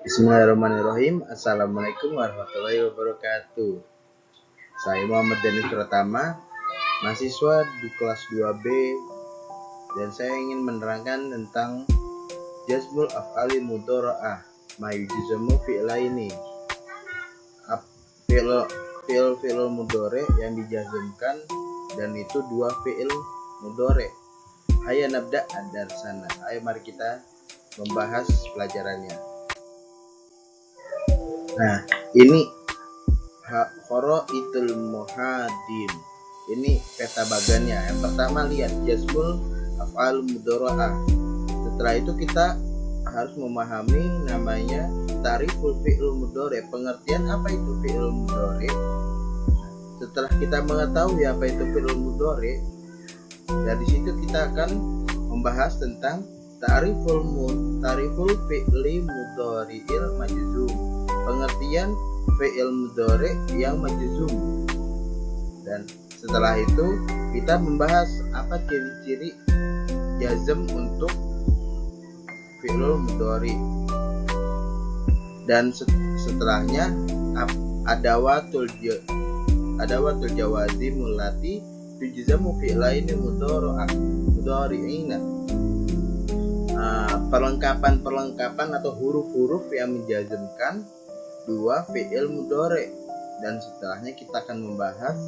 Bismillahirrahmanirrahim. Assalamualaikum warahmatullahi wabarakatuh. Saya Muhammad Danis Pratama, mahasiswa di kelas 2B, dan saya ingin menerangkan tentang Jazmul Af'ali Mudhora'ah Mayujizamu fi'laini. Fi'il mudhore yang dijazmkan, dan itu dua fi'il mudhore. Hayya nabda ad-darsana. Ayo mari kita membahas pelajarannya. Nah, ini Khoraitul Muhadin. Ini peta bagannya. Yang pertama lihat Jazmul Af'al Mudhora'ah. Setelah itu kita harus memahami namanya Ta'riful Fi'il Mudhore. Pengertian apa itu fi'il mudhore? Setelah kita mengetahui apa itu fi'il mudhore, dari situ kita akan membahas tentang Ta'riful fi'li mudhari'il majzum. Pengertian fi'il mudhari yang majzum. Dan setelah itu kita membahas apa ciri-ciri jazm untuk fi'il mudhari. Dan setelahnya adawatul jawazim allati tujzamu fi'laini mudhari'ina. Perlengkapan atau huruf-huruf yang menjazmkan dua fi'il mudhari. Dan setelahnya kita akan membahas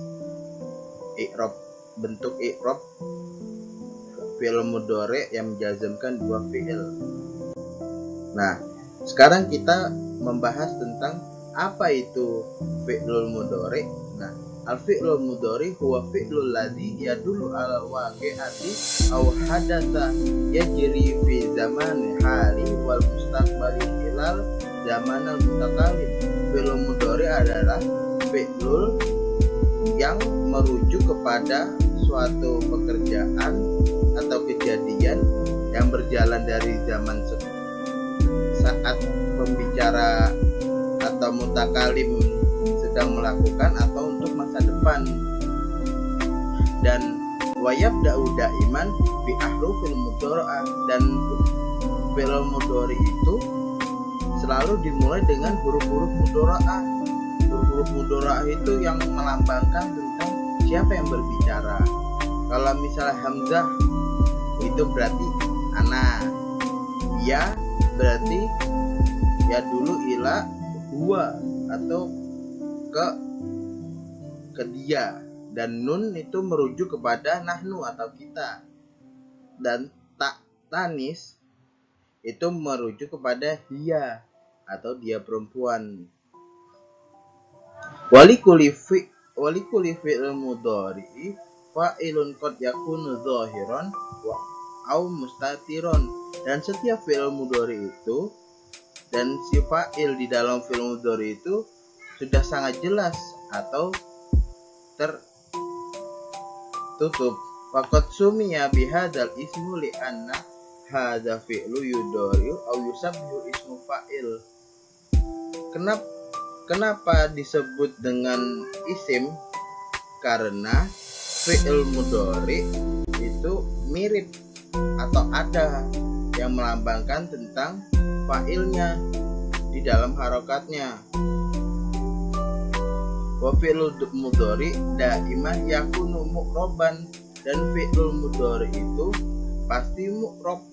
bentuk i'rab fi'il mudhari yang menjazmkan dua fi'il. Nah, sekarang kita membahas tentang apa itu fi'il mudhari. Nah, al-fi'lul mudhari huwa fi'lul ladzi yadullu 'ala waqi'ati aw hadatsa yajri fi zaman hali wal mustaqbali ilal zaman al-mutakallim. Fi'il mudhari adalah fi'lul yang merujuk kepada suatu pekerjaan atau kejadian yang berjalan dari zaman saat pembicara atau mutakalim sedang melakukan atau untuk masa depan. Dan wayabda'u da'iman bi ahrufil mudhora'ah. Dan fi'il mudhari itu selalu dimulai dengan huruf-huruf mudhora'ah. Huruf-huruf mudhora'ah itu yang melambangkan tentang siapa yang berbicara. Kalau misalnya hamzah itu berarti ana, ya berarti ya dulu ila huwa atau ke dia, dan nun itu merujuk kepada nahnu atau kita, dan tanis itu merujuk kepada dia atau dia perempuan. Walikuli fi'il mudhari fa'ilun qad yakunu zahiran wa au mustatiron. Dan setiap fi'il mudhari itu dan si fa'il di dalam fi'il mudhari itu sudah sangat jelas atau tertutup. Faqad sumiya bihadzal ismu li anna hadza fi'lu yudhari aw yusabbihu ismu fa'il. Kenapa disebut dengan isim? Karena fi'il mudhari itu mirip atau ada yang melambangkan tentang fa'ilnya di dalam harokatnya. Wa fi'il mudhari daiman yakunu mu'roban. Dan fi'il mudhari itu pasti mu'rob.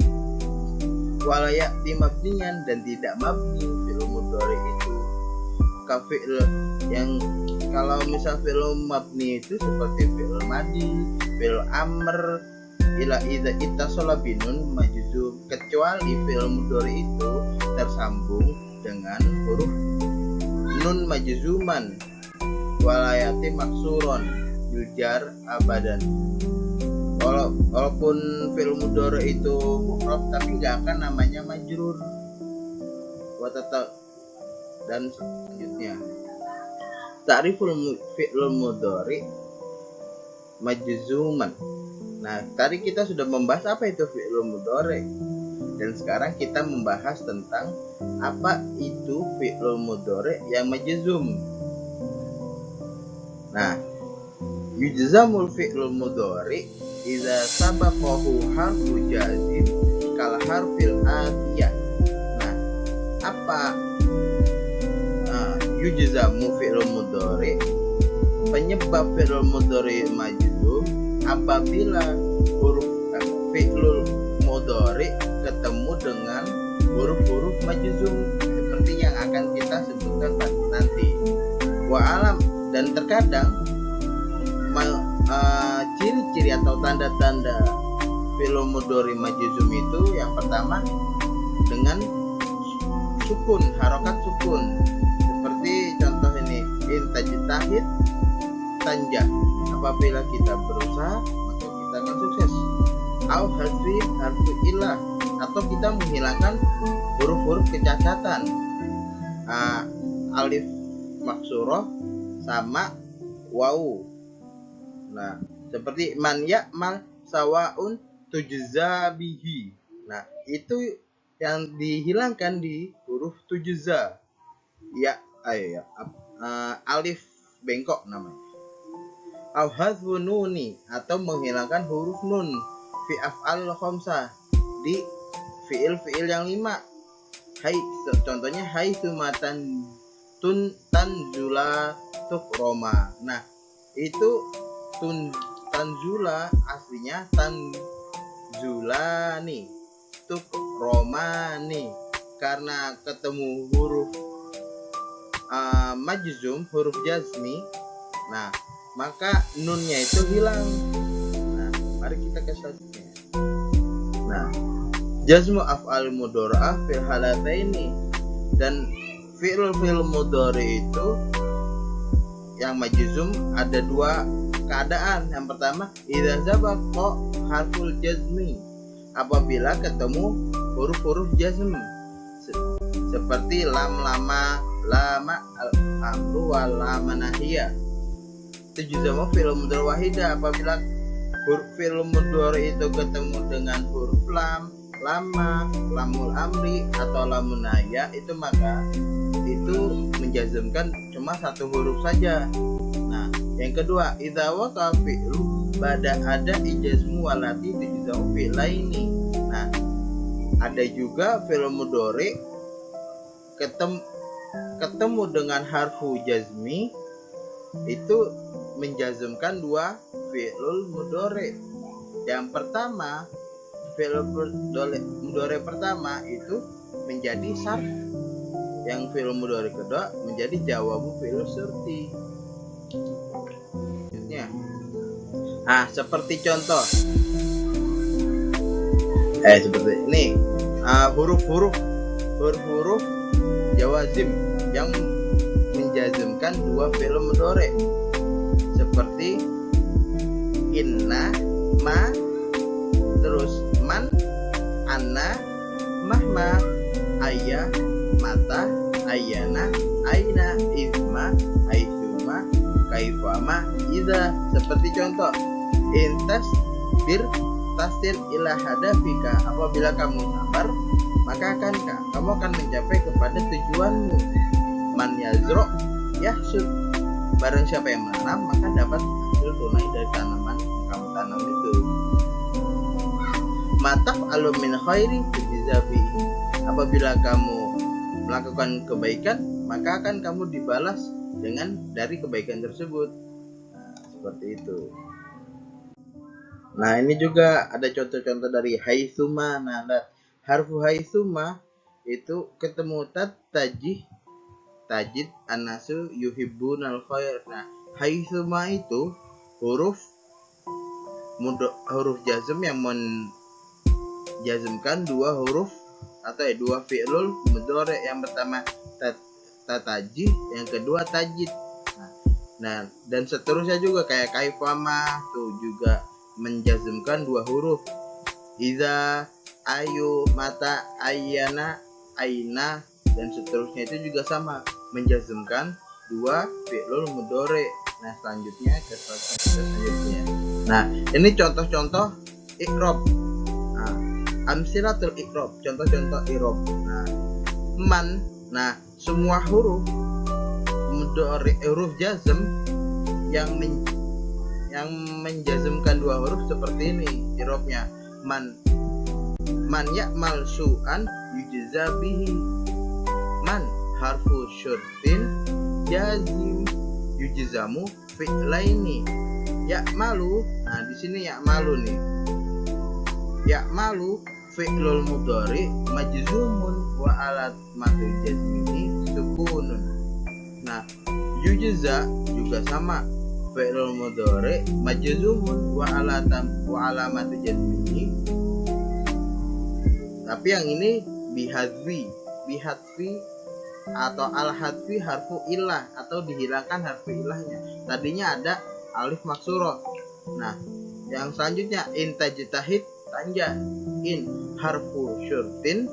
Wala ya'ti mabniyan, dan tidak mabni fi'il mudhari itu. Fi'il yang kalau misal fi'il mabni itu seperti fi'il madi, fi'il amr, ila idza ittasala binun majzum, kecuali fi'il mudhari itu tersambung dengan huruf nun majzuman walayati maksuron yujar abadan. Walaupun fi'il mudhari itu mu'rab tapi nggak akan namanya majrur. Dan selanjutnya ta'riful fi'il mudhari majzuman. Nah, tadi kita sudah membahas apa itu fi'il mudhari, dan sekarang kita membahas tentang apa itu fi'il mudhari yang majzum. Nah, yujzamul fi'il mudhari idza sabaqahu harfu jazim kal harfil atiyah. Nah, apa yujzamu fi'il mudhari, penyebab fi'il mudhari majzum apabila huruf fi'il mudhari ketemu dengan huruf-huruf majzum seperti yang akan kita sebutkan nanti. Wa alam, dan terkadang ciri-ciri atau tanda-tanda fi'il mudhari majzum itu yang pertama dengan sukun, harokat sukun, seperti contoh ini intajtahid tanjah, apabila kita berusaha maka kita akan sukses. Au harfi ilah, atau kita menghilangkan huruf-huruf kecacatan, alif maksurah sama wawu. Nah, seperti man ya'mal sawaun tujza bihi. Nah, itu yang dihilangkan di huruf tujza. Ya, alif bengkok namanya. Au hadfu nuni, atau menghilangkan huruf nun fi af'al khamsah, di fiil-fiil yang 5. Contohnya sumatan tanzula tukroma. Nah, itu tanzula aslinya tanzulani tukromani, karena ketemu huruf majzum, huruf jazmi, nah maka nunnya itu hilang. Nah, mari kita ke selanjutnya. Nah, jazmu af'al mudhari'ah fil halataini, dan fi'il mudhari itu yang majzum ada dua keadaan. Yang pertama, idza sabaqa harful jazmi, apabila ketemu huruf-huruf jazm seperti lam, lama, al-amru, wal lama nahiyah. Tujzamu fi'il mudhari wahida, apabila huruf fi'il mudhari itu ketemu dengan huruf lam, lama, lamul amri atau lamun nahiyah, itu maka itu menjazmkan cuma satu huruf saja. Nah, yang kedua, idza waqa fi'lu ba'da ada ijazmu walati tujzamu fi'laini. Nah, ada juga fi'il mudhari ketemu dengan harfu jazmi, itu menjazmkan dua fi'il mudhari. Yang pertama, fi'il mudhari pertama itu menjadi syarf, yang fi'il mudhari kedua menjadi jawabu fi'il syarti. Seperti contoh seperti ini, huruf-huruf jawazim yang menjazmkan dua fi'il mudhari, seperti inna, ma, terus man, anna, mahma, ayya, mata, ayyana, aina, isma, aisuma, kaifama, idza. Seperti contoh intas bir tasir ila hadafika, apabila kamu sabar maka kamu akan mencapai kepada tujuanmu. Man yazro yahsud, barang siapa yang menanam maka dapat hasil tunai dari tanaman yang kamu tanam itu. Mataf alum min khairi tujizabi, apabila kamu melakukan kebaikan maka akan kamu dibalas dengan dari kebaikan tersebut. Nah, seperti itu. Nah, ini juga ada contoh-contoh dari haitsuma. Nah, harfu haitsuma itu ketemu tajid anasu yuhibbunal khair. Nah, haitsuma itu huruf jazm yang menjazmkan dua huruf atau dua fi'lul mudhari. Yang pertama tatajih, yang kedua tajid. Nah, dan seterusnya juga kayak kaifama tuh juga menjazmkan dua huruf. Iza, ayu, mata, ayyana, aina, dan seterusnya itu juga sama menjazmkan dua fi'lul mudhari. Nah, selanjutnya ke selanjutnya. Nah, ini contoh-contoh i'rab. Nah, amsilatul i'rab, contoh-contoh i'rab. Nah, man, nah semua huruf mudhari, huruf jazm yang menjazmkan dua huruf seperti ini i'rabnya. Man ya'mal su'an yujza bihi. jazim yujzamu fi'laini. Ya'malu, nah di sini ya'malu nih. Ya'malu fi'lul mudhari majzumun wa alamatu jazmihi sukunun. Nah, yujza juga sama, fi'lul mudhari majzumun wa alamatu jazmihi. Tapi yang ini bihadfi atau al-hadfi harfu ilah, atau dihilangkan harfu ilahnya. Tadinya ada alif maksurah. Nah, yang selanjutnya in tajtahid tanja, in harfu syurtin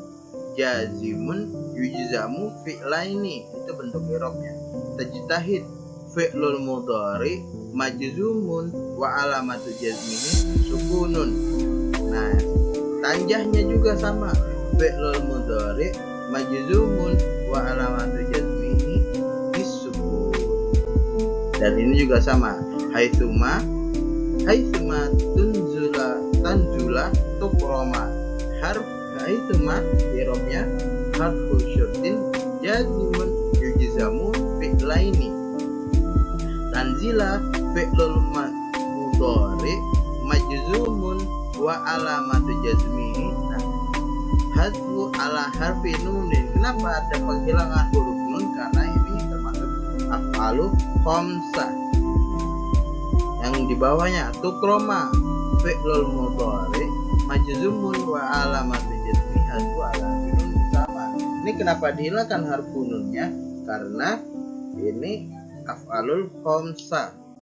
jazimun yujzamu fi'laini, itu bentuk i'rabnya. Tajtahid fi'lul mudhari majzumun wa alamatu jazmihi sukunun. Nah, tanjahnya juga sama, fi'lul mudhari majzumun wa alamatu jazmihi bisukun. Dan ini juga sama, haitsuma tanzula tukroma. Harf haitsuma i'rabnya harfu syurtin jazimun yujzamu fi'laini. Tanzila fi'lul mudhari majzumun wa alamatu jazmihi. Nah, hadfu ala harfi nunin. Kenapa ada penghilangan huruf nun? Karena ini termasuk af'alu khamsah. Yang di bawahnya tukroma fi'lul mudhari majzumun wa alamatu jazmihi hadfu ala harfi nun sama. Ini kenapa dihilangkan harfu nunnya? Karena ini af'alul khamsah.